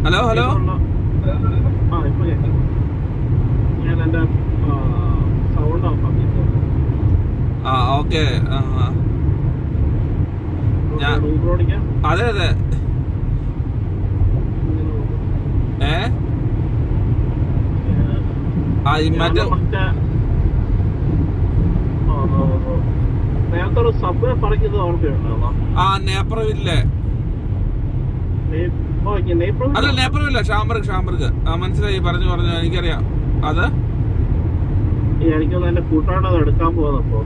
Hello hello. ആ okay. അതെ അതെ. മറ്റേ നേപ്രവില്ലേ? അല്ല നേപ്രവില്ല, ഷാംബർഗ്. മനസ്സിലായി, പറഞ്ഞു എനിക്കറിയാം അത്. എനിക്കൊന്ന് എന്റെ കൂട്ടാണത് എടുക്കാൻ പോകുന്നപ്പോ.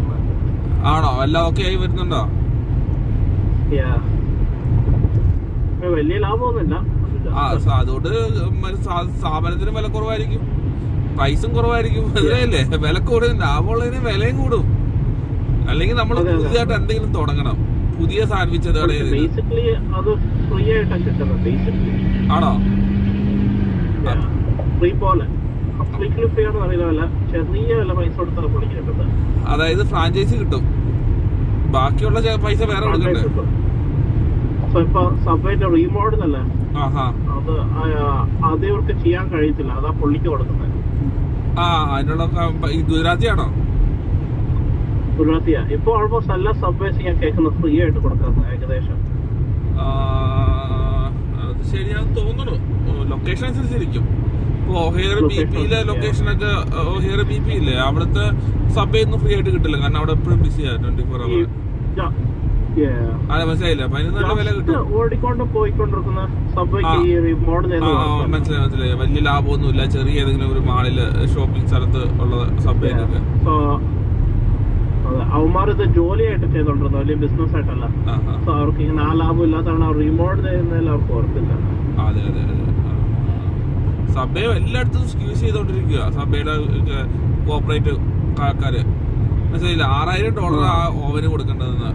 ആണോ? എല്ലാം ഓക്കെ ആയി വരുന്നുണ്ടോ? വലിയ ലാഭമൊന്നുമില്ല. അതുകൊണ്ട് സ്ഥാപനത്തിന് വില കുറവായിരിക്കും, പ്രൈസും കുറവായിരിക്കും. മനസ്സിലായില്ലേ? വില കൂടുതൽ, ലാഭമുള്ളതിന് വിലയും കൂടും. അല്ലെങ്കിൽ നമ്മൾ പുതിയതായിട്ട് എന്തെങ്കിലും തുടങ്ങണം, പുതിയ സാൻഡ്വിച്ച് ആണോ? അതായത് ഫ്രാഞ്ചൈസി കിട്ടും, ബാക്കിയുള്ള പൈസ വേറെ കൊടുക്കണ്ടേ? സബ്വേന്റെ റീമോഡൽ അല്ലേ, അത് അതേവർക്ക് ചെയ്യാൻ കഴിയത്തില്ല, അതാ പുള്ളിക്ക് കൊടുക്കുന്നത്. അതിനുള്ള ഗുജറാത്തിയാണോ? ഗുജറാത്തിയാ. ഇപ്പൊ ഓൾമോസ്റ്റ് എല്ലാ സബ്വേസ് ഞാൻ കേൾക്കുന്നത് ഫ്രീ ആയിട്ട് കൊടുക്കുന്നത് ഏകദേശം. അത് ശരിയാണെന്ന് തോന്നുന്നു, ലൊക്കേഷൻ അനുസരിച്ചിരിക്കും. ഇപ്പൊ ഒഹേർ ബിപിയിലെ ലൊക്കേഷനൊക്കെ, ഒഹേർ ബിപി ഇല്ലേ, അവിടുത്തെ സബ്വേ ഒന്നും ഫ്രീ ആയിട്ട് കിട്ടില്ല, കാരണം അവിടെ എപ്പോഴും ബിസിയാണ് 24 അവർ. അതെ, മനസ്സിലായില്ല. അപ്പൊ അതിന് നല്ല വില കിട്ടും. മനസ്സിലായി. വലിയ ലാഭമൊന്നുമില്ല, ചെറിയ ഏതെങ്കിലും ഒരു മാളില് ഷോപ്പിംഗ് സ്ഥലത്ത് ഉള്ള സബ്വേയിലൊക്കെ. അവന്മാർ ഇത് ജോലിയായിട്ട് ചെയ്തോണ്ടിരുന്നു, വലിയ ബിസിനസ് ആയിട്ടല്ല. അവർക്ക് ഇങ്ങനെ ആ ലാഭം ഇല്ലാത്തതാണ് അവർ റിമോട്ട് ചെയ്യുന്നതിൽ അവർക്ക് ഓർത്തില്ല. അതെ അതെ അതെ. സബ്വേ എല്ലായിടത്തും യൂസ് ചെയ്തോണ്ടിരിക്കുക, സബ്വേയുടെ കോർപ്പറേറ്റ് ആൾക്കാര്. മനസ്സിലായില്ല? $6000 ആ ഓവന് കൊടുക്കേണ്ടതെന്ന്.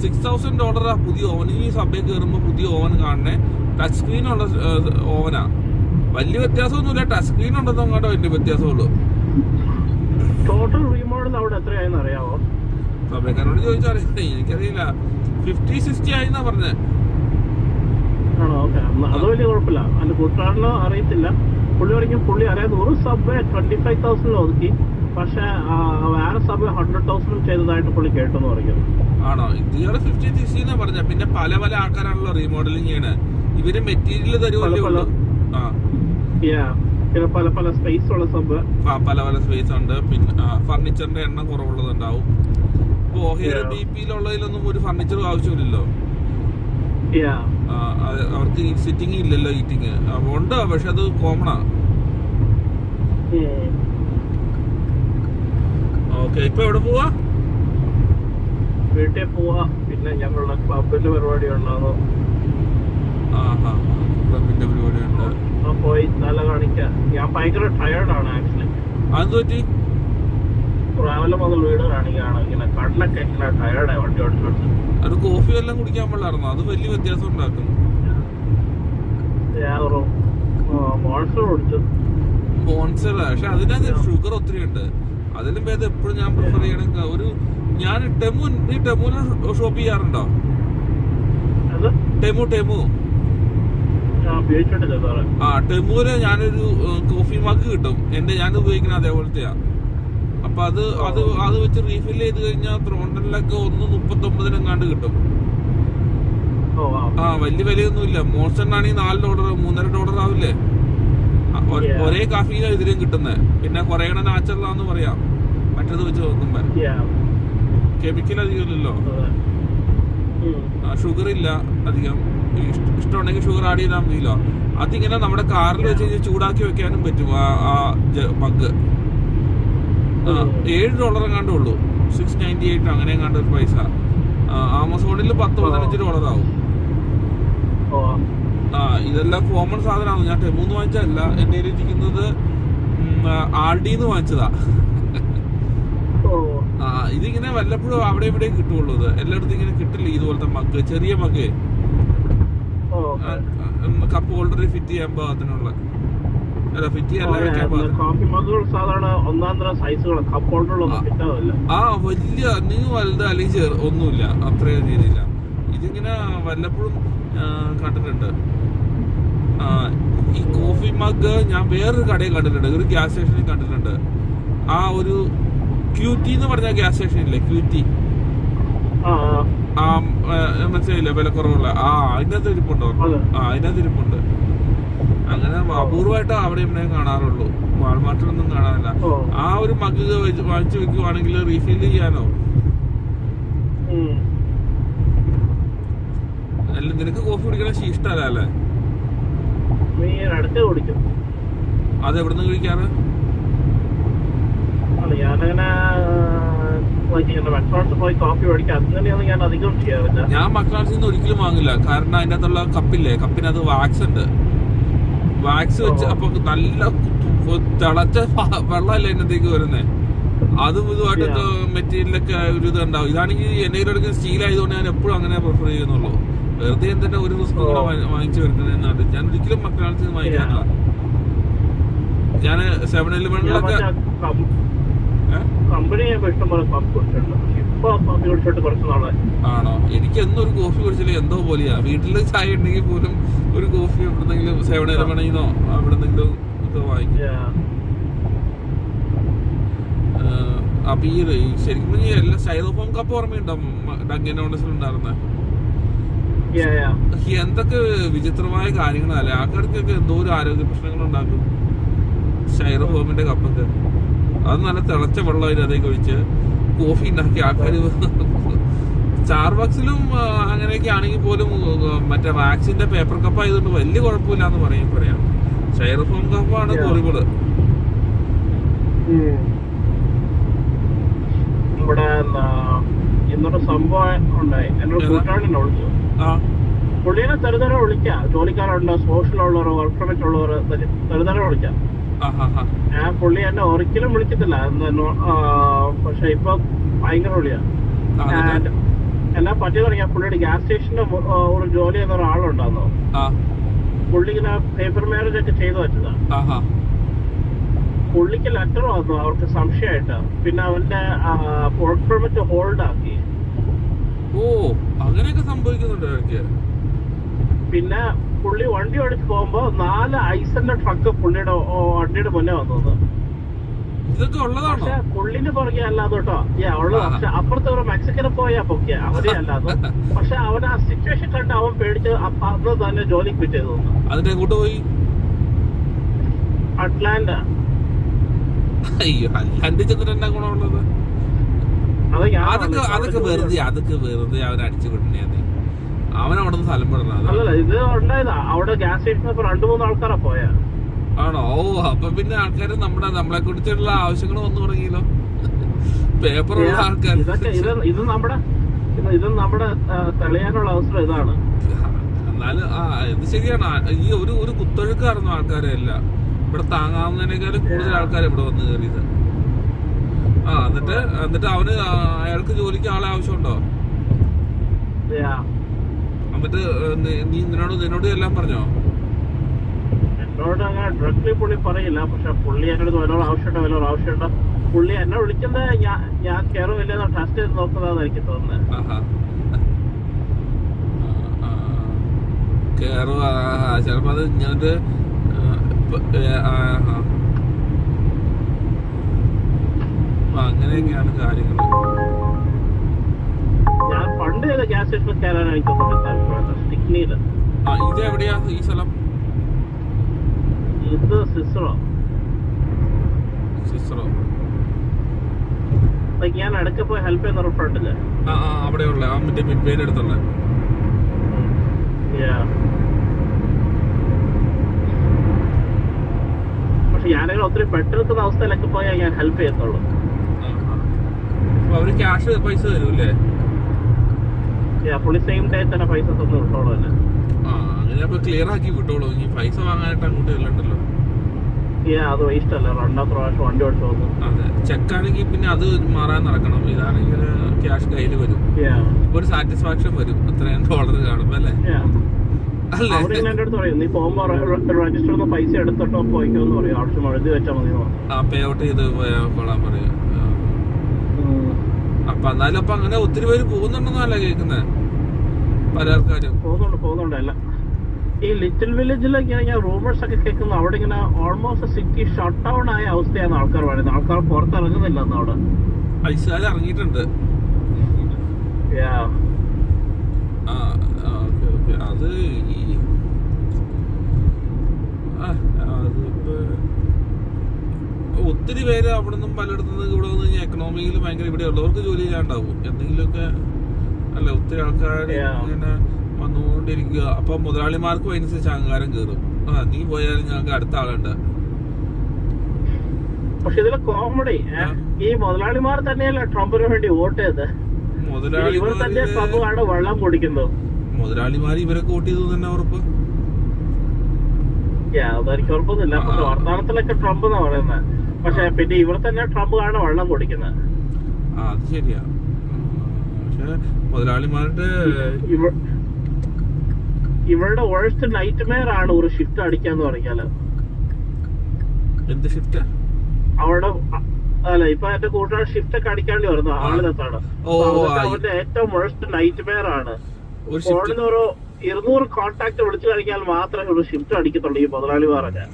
$6,000 പുതിയ ഓവൻ. ഈ സബ്വേ കയറുമ്പോ പുതിയ ഓവൻ കാണണേ, ടച്ച് സ്ക്രീൻ ഉള്ള ഓവനാ. വലിയ വ്യത്യാസമൊന്നുമില്ല, ടച്ച് സ്ക്രീൻ ഉണ്ടെന്നോ അങ്ങോട്ടോ വലിയ വ്യത്യാസമുള്ളൂ. ടോട്ടൽ റീമോഡൽ അവിടെ എത്രയായെന്ന് അറിയാവോ? സബ്വേക്കാരോട് ചോദിച്ചാൽ എനിക്കറിയില്ല. 50-60 ആയിന്നാ പറഞ്ഞേ. ആണോ? ഓക്കെ, അത് വലിയ കുഴപ്പമില്ല. അതിന്റെ കൂട്ടുകാരനോ അറിയത്തില്ല. പുള്ളി പറയും പുള്ളി അറിയാം ഒരു സബ്വേ 25,000 ഒതുക്കി, പക്ഷെ വേറെ സബ്വേ 100,000 ചെയ്തതായിട്ട് പുള്ളി കേട്ടെന്ന് പറയും. ആണോ? ഇതുപോലെ 50-60 എന്നാ പറഞ്ഞ. പിന്നെ പല ആൾക്കാരാണല്ലോ റീമോഡലിംഗ് ചെയ്യണേ. ഇവര് മെറ്റീരിയൽ തരുമല്ലേ ഉള്ളൂ. പിന്നെ പല സ്പേസ് ഉള്ള സബ്, പല സ്പേസ് ഉണ്ട്. പിന്നെ ഫർണിച്ചറിന്റെ എണ്ണം കുറവുള്ളതുണ്ടാവും. ഇപ്പൊ ഒഹേർ ബിപിയിലുള്ളതിലൊന്നും ഒരു ഫർണിച്ചറും ആവശ്യമില്ലല്ലോ, അവർക്ക് സിറ്റിംഗ് ഇല്ലല്ലോ, ഈറ്റിംഗ് ഉണ്ട്, പക്ഷെ അത് കോമണാ. ഓക്കെ, ഇപ്പൊ എവിടെ പോവാ? വീട്ടിൽ പോവാ. പിന്നെ ഞങ്ങളുടെ ക്ലബിന്റെ പരിപാടി ഉണ്ടാകുന്നു. ക്ലബിന്റെ പരിപാടി ഉണ്ട്, പോയി തല കാണിക്കാൻ. ഞാൻ ഭയങ്കര ടയേർഡാണ് ആക്ച്വലി. അതെന്ത് പറ്റി? രാവിലെ മുതൽ വീട് കാണിക്കുകയാണ്, ഇങ്ങനെ കണ്ണൊക്കെ ഇങ്ങനെ ടയേർഡായി വണ്ടി ഓടിച്ചോട്ട്. അത് കോഫി എല്ലാം കുടിക്കാൻ പാടില്ലായിരുന്നോ? അത് വലിയ വ്യത്യാസം ഉണ്ടാക്കുന്നു. മോൺസ്റ്റർ കുടിച്ചു. മോൺസ്റ്റർ, പക്ഷെ അതിനകത്ത് ഷുഗർ ഒത്തിരി ഉണ്ട്. അതിലും ഭേദം എപ്പോഴും ഞാൻ പ്രിഫർ ചെയ്യണ ഒരു, ഞാൻ ടെമുവിന് ഷോപ്പ് ചെയ്യാറുണ്ടോ? ടെമു ടെമുവിന് ഞാനൊരു കോഫി മഗ് കിട്ടും, ഞാൻ ഉപയോഗിക്കുന്ന അതേപോലത്തെയാ. അപ്പൊ അത് വെച്ച് റീഫിൽ ചെയ്ത് കഴിഞ്ഞാൽ ത്രോണ്ടലിലൊക്കെ 1.39 കിട്ടും. വലിയ വിലയൊന്നുമില്ല. മോൺസ്റ്ററിനാണെങ്കിൽ $4, $3.5 ആവില്ലേ? ഒരേ കാഫിയിലാണ് ഇതിലും കിട്ടുന്നത്. പിന്നെ കുറേണ നാച്ചുറലാന്ന് പറയാം, മറ്റേത് വെച്ച് നോക്കുമ്പോ. കെമിക്കൽ അധികം ഇല്ലല്ലോ, ഷുഗർ ഇല്ല അധികം. ഇഷ്ടമുണ്ടെങ്കിൽ ഷുഗർ ആഡ് ചെയ്താൽ മതിയല്ലോ. അതിങ്ങനെ നമ്മുടെ കാറിൽ വെച്ച് ചൂടാക്കി വെക്കാനും പറ്റും. ആ മഗ് $7 എങ്ങാണ്ടേ ഉള്ളൂ, 698 അങ്ങനെ എങ്ങാണ്ട് ഒരു പൈസ. ആമസോണിൽ $10-15 ആവും. ഇതെല്ലാം കോമൺ സാധനമാണ്. ഞാൻ ടെമൂന്ന് വാങ്ങിച്ചതല്ല, എന്റെ ഇരിക്കുന്നത് ആൾഡിന്ന് വാങ്ങിച്ചതാ. ഇതിങ്ങനെ വല്ലപ്പോഴും അവിടെ ഇവിടെ കിട്ടുള്ളൂ. ഇത് എല്ലായിടത്തും ഇങ്ങനെ കിട്ടില്ല ഇതുപോലത്തെ മഗ്, ചെറിയ മഗ്. കപ്പ് ഹോൾഡർ ഫിറ്റ് ചെയ്യാൻ പാകത്തിനുള്ള, ഫിറ്റ് ചെയ്യാൻ വലിയ നീ വലുത് അല്ലെങ്കിൽ ഒന്നുമില്ല, അത്രയും രീതിയില്ല. ഇതിങ്ങനെ വല്ലപ്പോഴും കണ്ടിട്ടുണ്ട്. ഈ കോഫി മഗ് ഞാൻ വേറൊരു കടയിൽ കണ്ടിട്ടുണ്ട്, ഒരു ഗ്യാസ് സ്റ്റേഷനിൽ കണ്ടിട്ടുണ്ട്. ആ ഒരു ക്യൂറ്റി എന്ന് പറഞ്ഞ ഗ്യാസ് സ്റ്റേഷൻ ഇല്ലേ, ക്യൂറ്റി, മനസ്സിലായില്ലേ, വില കുറവുള്ള. അതിനകത്ത് ഇരിപ്പുണ്ടോ? അതിനകത്ത് ഇരിപ്പുണ്ട്. അങ്ങനെ അപൂർവമായിട്ട് അവിടെ ഇവിടെ കാണാറുള്ളൂ, വാൾമാർട്ടിലൊന്നും കാണാനില്ല. ആ ഒരു മഗ് വാങ്ങിച്ചു വെക്കുവാണെങ്കിൽ റീഫിൽ ചെയ്യാനോ. അല്ല, നിനക്ക് കോഫി കുടിക്കണ ഇഷ്ടമല്ല അല്ലേ? അത് എവിടെ നിന്ന് കഴിക്കാറ്? ഞാൻ മക്ഡൊണാൾഡ്സിൽ നിന്ന് ഒരിക്കലും വാങ്ങില്ല. കാരണം അതിൻ്റെ അകത്തുള്ള കപ്പില്ലേ, കപ്പിനകത്ത് വാക്സ് ഉണ്ട്. വാക്സ് വെച്ച് അപ്പൊ നല്ല തിളച്ച വെള്ളമല്ലേ അതിനകത്തേക്ക് വരുന്നേ. അതും ഇതുമായിട്ട് മെറ്റീരിയലൊക്കെ ഒരു ഇത് ഉണ്ടാവും. ഇതാണെങ്കിൽ എന്റെ കയ്യിലെടുക്കുന്ന സ്റ്റീൽ ആയതുകൊണ്ട് ഞാൻ എപ്പോഴും അങ്ങനെ പ്രിഫർ ചെയ്യുന്നുള്ളൂ. വെറുതെ എന്തിന്റെ ഒരു റിസ്ക് കൂടെ വാങ്ങിച്ചു വരുന്നതെന്നാണ്. ഞാൻ ഒരിക്കലും മക്ഡൊണാൾഡ്സിൽ നിന്ന് വാങ്ങിക്കാറില്ല. ഞാൻ 7-Eleven'ലൊക്കെ ആണോ? എനിക്ക് എന്നും ഒരു കോഫി കുടിച്ചില്ല എന്തോ പോലെയാ. വീട്ടില് ചായ ഉണ്ടെങ്കിൽ പോലും ഒരു കോഫി എവിടെന്നെങ്കിലും 7-Eleven'ന്നോ എവിടെന്നെങ്കിലും ഒക്കെ വാങ്ങിക്കും. അപ്പൊ ഈ ശരിക്കും എല്ലാ സ്റ്റൈറോഫോം കപ്പ് ഓർമ്മയുണ്ടോ ഡങ്കൻ ഡോണറ്റ്സിൽ ഉണ്ടായിരുന്നെ? എന്തൊക്കെ വിചിത്രമായ കാര്യങ്ങളല്ലേ. ആൾക്കാർക്കൊക്കെ എന്തോ ഒരു ആരോഗ്യ പ്രശ്നങ്ങൾ ഉണ്ടാക്കും സ്റ്റൈറോഫോമിന്റെ കപ്പൊക്കെ. അത് നല്ല തിളച്ച വെള്ളം അതേക്ക് ഒഴിച്ച് കോഫി ഉണ്ടാക്കി ആൾക്കാർ. സ്റ്റാർബക്സിലും അങ്ങനെയൊക്കെ ആണെങ്കിൽ പോലും മറ്റേ വാക്സിന്റെ പേപ്പർ കപ്പ് ആയതുകൊണ്ട് വലിയ കുഴപ്പമില്ല എന്ന് പറയാം. സ്റ്റൈറോഫോം കപ്പാണ് ഹോറിബിള്. ഇവിടെ ഇന്നൊരു സംഭവം ഉണ്ടായി. എന്നോട് കൂട്ടാളിനെ വിളിച്ചു. പുള്ളിനെ തെരുതരം വിളിക്കാം. ജോലിക്കാരുണ്ടോ, സോഷ്യലുള്ളവരോ, വർക്ക് പെർമിറ്റ് ഉള്ളവർ തെരുതരം വിളിക്കാം. ഞാൻ പുള്ളി എന്നെ ഒരിക്കലും വിളിക്കത്തില്ല. പക്ഷെ ഇപ്പൊ ഭയങ്കര വിളിയാ. എല്ലാം പറ്റി തുടങ്ങിയ പുള്ളിയുടെ ഗ്യാസ് സ്റ്റേഷന്റെ ഒരു ജോലി ചെയ്യുന്ന ഒരാളുണ്ടാന്നോ. പുള്ളി ഇങ്ങനെ പേപ്പർ മാരേജ് ഒക്കെ ചെയ്തു വെച്ചതാ. പുള്ളിക്ക് ലെറ്റർ വന്നു അവർക്ക് സംശയമായിട്ട്. പിന്നെ അവന്റെ വർക്ക് പെർമിറ്റ് ഹോൾഡ് ആക്കി. അങ്ങനെയൊക്കെ സംഭവിക്കുന്നുണ്ട്. പിന്നെ പുള്ളി വണ്ടി ഓടിച്ച് പോകുമ്പോ 4 ഐസിന്റെ ട്രക്ക് പുള്ളിയുടെ വണ്ടിയുടെ മുന്നേ വന്നത്. ഇതൊക്കെ ഉള്ളതാണോ? പക്ഷെ പുള്ളിന്റെ പുറകെ അല്ലാതെ കേട്ടോ ഉള്ളത്. പക്ഷെ അപ്പുറത്തെ ഒരു മെക്സിക്കനെ പോയാ പൊക്കിയ അവരെ അല്ലാതെ. പക്ഷെ അവൻ ആ സിറ്റുവേഷൻ കണ്ട് അവൻ പേടിച്ച് അന്ന് തന്നെ ജോലിക്ക് വിറ്റ് ചെയ്തു. അതിന്റെ കൂട്ട് പോയി അറ്റ്ലാന്റ. അയ്യോ, അറ്റ്ലാന്റ ചെന്നിട്ട് എന്നാ ഗുണമുള്ളത്? അതൊക്കെ വെറുതെ അവൻ അടിച്ചു വിടണേ. അവൻ അവിടെ നിന്ന് സ്ഥലം പെടുന്നത് അല്ലല്ല. ഇത് ഉണ്ടായതാ അവിടെ ഗ്യാസ് സ്റ്റേഷനിൽ 2-3 ആൾക്കാരാ പോയാ. ആണോ? അപ്പൊ പിന്നെ ആൾക്കാര് നമ്മളെ കുറിച്ചുള്ള ആവശ്യങ്ങൾ വന്നു തുടങ്ങിയല്ലോ. പേപ്പറുള്ള ആൾക്കാർ. ഇത് നമ്മുടെ തെളിയാനുള്ള അവസരം ഇതാണ്. എന്നാലും ഇത് ശരിയാണ്. ഈ ഒരു കുത്തൊഴുക്കായിരുന്നു ആൾക്കാരെ എല്ലാം. ഇവിടെ താങ്ങാവുന്നതിനേക്കാളും കൂടുതൽ ആൾക്കാർ ഇവിടെ വന്ന് കയറിയത്. എന്നിട്ട് അവന് അയാൾക്ക് ജോലിക്ക് ആളെ ആവശ്യമുണ്ടോ? എന്നിട്ട് നിന്നോട് എല്ലാം പറഞ്ഞോ? എന്നോട് അങ്ങനെ ഡയറക്ട്ലി പുള്ളി പറയില്ല. പക്ഷെ പുള്ളി എന്നോട് വല്ലവരും ആവശ്യമുണ്ടോ. പുള്ളി എന്നെ വിളിക്കുന്നത് ഞാൻ കയറുമില്ലെന്ന് ടെസ്റ്റ് ചെയ്ത് നോക്കുന്നതാന്ന് എനിക്ക് തോന്നുന്നത്. ചിലപ്പോ അത് ഇങ്ങനത്തെ അങ്ങനെയൊക്കെയാണ് കാര്യങ്ങൾ. ഞാൻ പണ്ട് ചെയ്ത ഗ്യാസ് സ്റ്റേഷനിൽ കയറാൻ എനിക്ക് സ്റ്റിക്നിയില്. ഇത് എവിടെയാ ഈ സ്ഥലം? ഇത് സിസ്റോ. ഞാൻ ഇടയ്ക്ക് പോയി ഹെൽപ്പ് ചെയ്യുന്ന ഫ്രണ്ടില് അവിടെയുള്ള മറ്റേ മിഡ്വേയുടെ അടുത്തുള്ള. പക്ഷെ ഞാനങ്ങനെ ഒത്തിരി പെട്ടെടുക്കുന്ന അവസ്ഥയിലൊക്കെ പോയാൽ ഞാൻ ഹെൽപ്പ് ചെയ്യത്തുള്ളൂ. അവര് ക്യാഷ് പൈസ തരൂല്ലേ? പുള്ളി സെയിം ഡേ തന്നെ പൈസ തന്നു വിട്ടോളൂ തന്നെ. അങ്ങനെ ക്ലിയർ ആക്കി വിട്ടോളൂ. ഇനി പൈസ വാങ്ങാനായിട്ട് അങ്ങോട്ട് ചെല്ലണ്ടല്ലോ. അത് വേസ്റ്റ് അല്ല. 2ാമത്തെ പ്രാവശ്യം വണ്ടി ഓടിച്ചു പോകുന്നു. അതെ, ചെക്കാണെങ്കിൽ പിന്നെ അത് മാറാൻ നടക്കണം. ഇതാണെങ്കിൽ ക്യാഷ് കയ്യിൽ വരും. ഒരു സാറ്റിസ്ഫാക്ഷൻ വരും അത്രയും $. കാണുമ്പോ അല്ലേ? എന്റെ അടുത്ത് പറയും നീ പോകുമ്പോ രജിസ്റ്റർ പൈസ എടുത്തിട്ടോ പോയിക്കോന്ന് പറയും. ആവശ്യം എഴുതി വെച്ചാൽ മതി. പേ ഔട്ട് ചെയ്ത് കൊള്ളാൻ പറയും. അപ്പൊ എന്നാലും അങ്ങനെ ഒത്തിരി പേര് പോകുന്നുണ്ടെന്നല്ല കേൾക്കുന്നത്. പല ആൾക്കാരും പോകുന്നുണ്ട് അല്ല. ഈ ലിറ്റിൽ വില്ലേജിലൊക്കെ ഞാൻ റൂമേഴ്സ് ഒക്കെ കേൾക്കുന്നു, അവിടെ ഇങ്ങനെ ഓൾമോസ്റ്റ് സിറ്റി ഷട്ട് ഡൗൺ ആയ അവസ്ഥയാണ് ആൾക്കാർ പറയുന്നത്. ആൾക്കാർ പുറത്തിറങ്ങുന്നില്ല അന്ന് അവിടെ. ഐസുകാർ ഇറങ്ങിയിട്ടുണ്ട്. അത് ഒത്തിരി പേര് അവിടെ നിന്നും പലയിടത്തുനിന്ന് ഇവിടെ വന്ന് കഴിഞ്ഞാൽ എക്കണോമിയിൽ ഭയങ്കര ഇവിടെ ഉള്ളവർക്ക് ജോലി ചെയ്യാണ്ടാവും എന്തെങ്കിലുമൊക്കെ അല്ല. ഒത്തിരി ആൾക്കാർ ഇങ്ങനെ വന്നുകൊണ്ടിരിക്കുക. അപ്പൊ മുതലാളിമാർക്കും അതിനനുസരിച്ച് അഹങ്കാരം കയറും. നീ പോയാലും ഞങ്ങൾക്ക് അടുത്ത ആളുണ്ട്. പക്ഷെ ഇതിലെ കോമഡി ഈ മുതലാളിമാർ തന്നെയല്ല ട്രംപിന് വേണ്ടി വോട്ട് ചെയ്ത്. ഇവർ തന്നെ ട്രംപാണ് വെള്ളം കുടിക്കുന്നത്. മുതലാളിമാർ ഇവരൊക്കെ വോട്ട് ചെയ്തു തന്നെ ഉറപ്പ്? അതെനിക്ക് ഉറപ്പൊന്നുമില്ല. പക്ഷെ വർത്തമാനത്തിലൊക്കെ ട്രംപ് എന്നാ പറയുന്നത്. പക്ഷെ പിന്നെ ഇവർ തന്നെ ട്രംപാണ് വെള്ളം കുടിക്കുന്നത്. അത് ശരിയാ. പക്ഷെ മുതലാളിമാരുടെ ഇവരുടെ വേഴ്സ്റ്റ് നൈറ്റ്മെയർ ആണ് ഒരു ഷിഫ്റ്റ് അടിക്കാന്ന് പറഞ്ഞാല്. എന്ത് ഷിഫ്റ്റ്? അവിടെ അല്ല, ഇപ്പൊ എന്റെ കൂട്ടുകാർ ഷിഫ്റ്റ് ഒക്കെ അടിക്കാണ്ടി വരുന്നു ആളിനകത്താണ്. അവന്റെ ഏറ്റവും വേഴ്സ്റ്റ് നൈറ്റ്മെയർ ആണ്. ഫോണിൽ ഒരു 200 കോൺടാക്ട് വിളിച്ചു കഴിഞ്ഞാൽ മാത്രമേ ഒരു ഷിഫ്റ്റ് അടിക്കത്തുള്ളൂ ഈ മുതലാളിമാരൊക്കെ.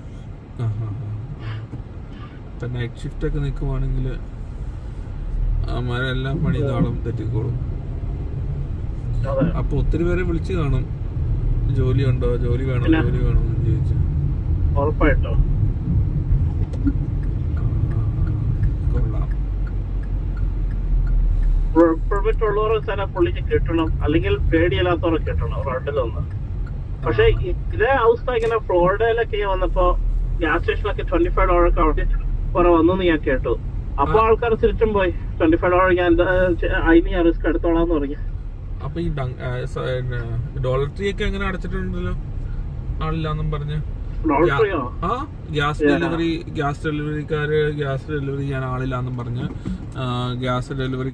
നൈറ്റ് ഷിഫ്റ്റ് ഒക്കെ നിൽക്കുവാണെങ്കിൽ അവന്മാരെല്ലാം പണി താളം തെറ്റിക്കോളും. അപ്പൊ ഒത്തിരി പേരെ വിളിച്ചു കാണും, ജോലി ഉണ്ടോ, ജോലി വേണോ, ജോലി വേണോ എന്ന് ചോദിച്ചു. ഉറപ്പായിട്ടോ കൊള്ളാം. പെർമിറ്റ് ഉള്ളവരെ തന്നെ പുള്ളിക്ക് കിട്ടണം, അല്ലെങ്കിൽ പേടിയില്ലാത്തവരെ കിട്ടണം, രണ്ടിലൊന്ന്. പക്ഷെ ഇതേ അവസ്ഥ ഇങ്ങനെ ഫ്ലോറിഡയിലൊക്കെ വന്നപ്പോ ഗ്യാസ് സ്റ്റേഷനൊക്കെ $25 അവിടെ കുറെ വന്നു ഞാൻ കേട്ടു. അപ്പൊ ആൾക്കാർ തിരിച്ചും പോയി $25 ഞാൻ അതിന് ഞാൻ റിസ്ക് എടുത്തോളാന്ന് പറഞ്ഞു. അപ്പൊ ഈ ഡോളർ ട്രീ ഒക്കെ എങ്ങനെ അടച്ചിട്ടുണ്ടല്ലോ ആളില്ലാന്നും പറഞ്ഞ്. ഗ്യാസ് ഡെലിവറിക്കാര് ഗ്യാസ് ഡെലിവറി ചെയ്യാൻ ആളില്ലാന്നും പറഞ്ഞ് ഗ്യാസ് ഡെലിവറി